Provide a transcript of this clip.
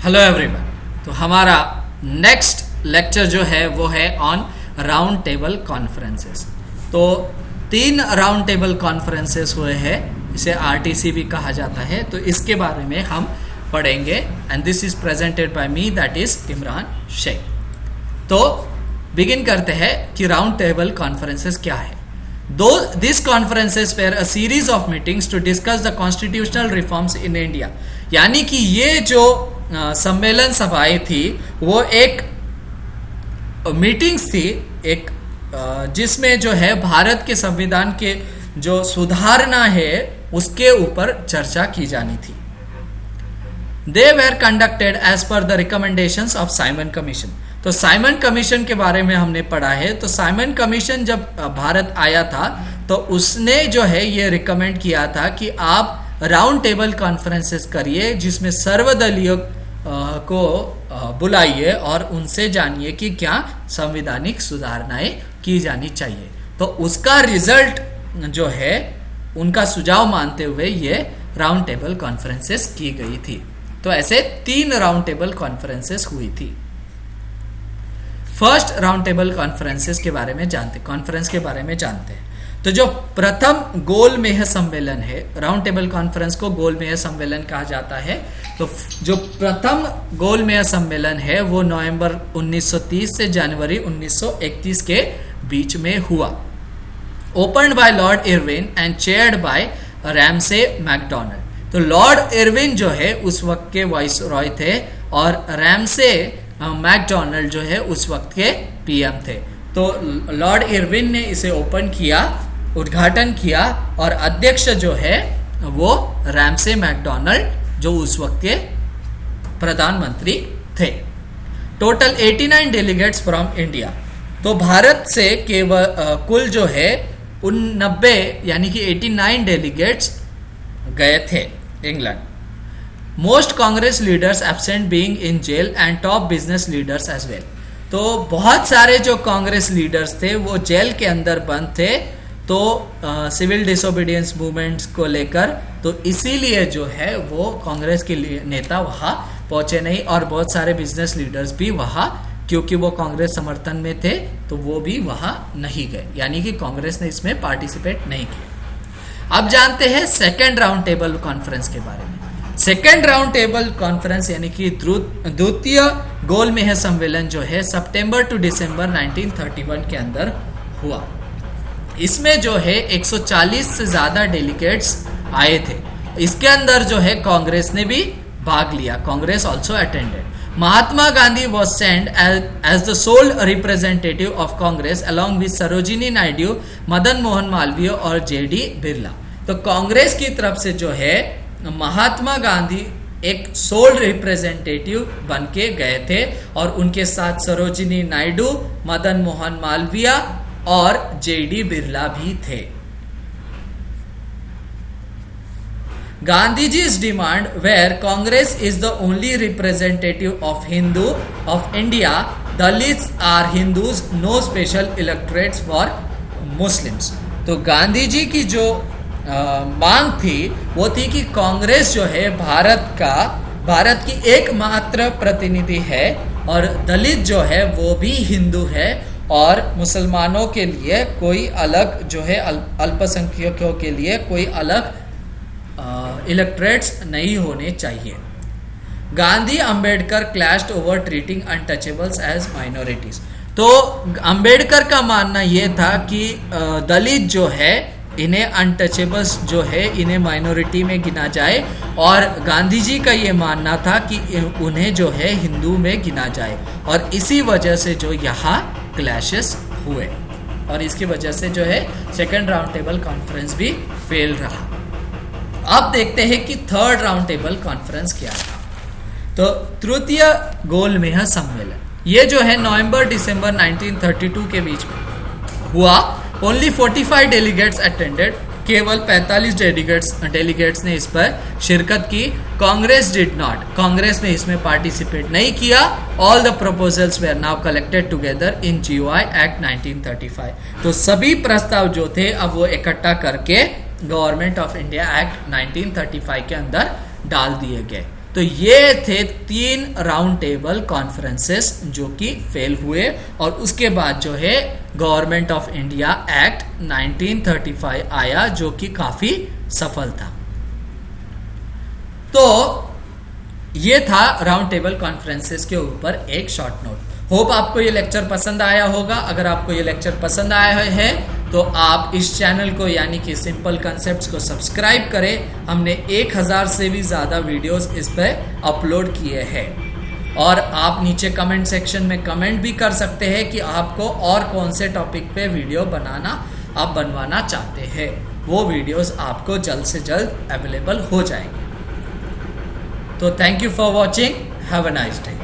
Hello everyone. तो हमारा next lecture जो है वो है ऑन राउंड टेबल कॉन्फ्रेंसेस। तो 3 राउंड टेबल कॉन्फ्रेंसेस हुए हैं, इसे आरटीसी भी कहा जाता है। तो इसके बारे में हम पढ़ेंगे and this is presented by me, that is Imran Shaikh. तो बिगिन करते हैं कि राउंड टेबल कॉन्फ्रेंसेस क्या है। These conferences were a series of meetings to discuss the constitutional reforms in India। यानी कि ये जो सम्मेलन सभाएं थी वो एक मीटिंग्स थी, एक जिसमें जो है भारत के संविधान के जो सुधारना है उसके ऊपर चर्चा की जानी थी। They were conducted as per the recommendations of Simon Commission। तो साइमन कमीशन के बारे में हमने पढ़ा है। तो साइमन कमीशन जब भारत आया था तो उसने जो है ये रिकमेंड किया था कि आप राउंड टेबल कॉन्फ्रेंसेस करिए, जिसमें सर्वदलीय को बुलाइए और उनसे जानिए कि क्या संवैधानिक सुधारणाएं की जानी चाहिए। तो उसका रिजल्ट जो है उनका सुझाव मानते हुए ये राउंड टेबल कॉन्फ्रेंसेस की गई थी। तो ऐसे 3 राउंड टेबल कॉन्फ्रेंसेस हुई थी। फर्स्ट राउंड टेबल कॉन्फ्रेंसेस के बारे में जानते हैं। तो जो प्रथम गोलमेज सम्मेलन है, राउंड टेबल कॉन्फ्रेंस को गोलमेज सम्मेलन कहा जाता है। तो जो प्रथम गोलमेज सम्मेलन है वो नवंबर 1930 से जनवरी 1931 के बीच में हुआ। Opened by Lord Irwin and chaired by Ramsay MacDonald. तो लॉर्ड इरविन जो है उस वक्त के वाइसरॉय थे और रैमसे मैकडोनाल्ड जो है उस वक्त के पीएम थे। तो लॉर्ड इरविन ने इसे ओपन किया, उद्घाटन किया, और अध्यक्ष जो है वो रैमसे मैकडोनाल्ड जो उस वक्त के प्रधानमंत्री थे। Total 89 delegates from India. तो भारत से केवल कुल जो है 90 यानी कि 89 डेलीगेट्स गए थे England. Most Congress leaders absent being in jail and top business leaders as well. तो बहुत सारे जो कांग्रेस लीडर्स थे वो जेल के अंदर बंद थे, तो सिविल डिसोबीडियंस मूवमेंट्स को लेकर, तो इसीलिए जो है वो कांग्रेस के नेता वहाँ पहुंचे नहीं, और बहुत सारे बिजनेस लीडर्स भी वहाँ, क्योंकि वो कांग्रेस समर्थन में थे तो वो भी वहाँ नहीं गए, यानी कि कांग्रेस ने इसमें पार्टिसिपेट नहीं किया। अब जानते हैं सेकेंड राउंड टेबल कॉन्फ्रेंस के बारे में। सेकेंड राउंड टेबल कॉन्फ्रेंस यानी कि द्वितीय गोलमेज सम्मेलन जो है सितंबर टू दिसंबर 1931 के अंदर हुआ। इसमें जो है 140 से ज्यादा डेलीगेट्स आए थे। इसके अंदर जो है कांग्रेस ने भी भाग लिया, Congress also attended. Mahatma Gandhi was send as the sole representative of Congress along with Sarojini Naidu, Madan Mohan Malviya और जेडी बिरला। तो कांग्रेस की तरफ से जो है महात्मा गांधी एक सोल रिप्रेजेंटेटिव बन के गए थे, और उनके साथ सरोजिनी नायडू, मदन मोहन मालवीय और जेडी बिरला भी थे। Gandhiji's demand where Congress is the only representative of Hindu of India, Dalits are Hindus, no special electorates for Muslims। तो गांधी जी की जो मांग थी वो थी कि कांग्रेस जो है भारत की एकमात्र प्रतिनिधि है, और दलित जो है वो भी हिंदू है, और मुसलमानों के लिए कोई अलग जो है अल्पसंख्यकों के लिए कोई अलग इलेक्टरेट्स नहीं होने चाहिए। Gandhi Ambedkar clashed over treating untouchables as minorities. तो अंबेडकर का मानना यह था कि दलित जो है इन्हें अनटचेबल्स जो है इन्हें माइनॉरिटी में गिना जाए, और गांधी जी का ये मानना था कि उन्हें जो है हिंदू में गिना जाए, और इसी वजह से जो यहाँ क्लैशेस हुए, और इसकी वजह से जो है सेकेंड राउंड टेबल कॉन्फ्रेंस भी फेल रहा। अब देखते हैं कि थर्ड राउंड टेबल कॉन्फ्रेंस क्या था। तो तृतीय गोलमेज सम्मेलन ये जो है नवंबर दिसंबर 1932 के बीच में हुआ। ओनली 45 डेलीगेट्स अटेंडेड, केवल 45 डेलीगेट्स ने इस पर शिरकत की। कांग्रेस डिड नॉट, कांग्रेस ने इसमें पार्टिसिपेट नहीं किया। All the proposals were now collected together in GOI act 1935। तो सभी प्रस्ताव जो थे अब वो इकट्ठा करके गवर्नमेंट ऑफ इंडिया एक्ट 1935 के अंदर डाल दिए गए। तो ये थे 3 राउंड टेबल कॉन्फ्रेंसेस जो कि फेल हुए, और उसके बाद जो है गवर्नमेंट ऑफ इंडिया एक्ट 1935 आया जो कि काफी सफल था। तो ये था राउंड टेबल कॉन्फ्रेंसेस के ऊपर एक शॉर्ट नोट। होप आपको ये लेक्चर पसंद आया होगा। अगर आपको ये लेक्चर पसंद आया है तो आप इस चैनल को यानी कि सिंपल कॉन्सेप्ट्स को सब्सक्राइब करें। हमने 1000 से भी ज़्यादा वीडियोस इस पे अपलोड किए हैं, और आप नीचे कमेंट सेक्शन में कमेंट भी कर सकते हैं कि आपको और कौन से टॉपिक पे वीडियो बनवाना चाहते हैं। वो वीडियोस आपको जल्द से जल्द अवेलेबल हो जाएंगे। तो thank you for watching, have a nice day.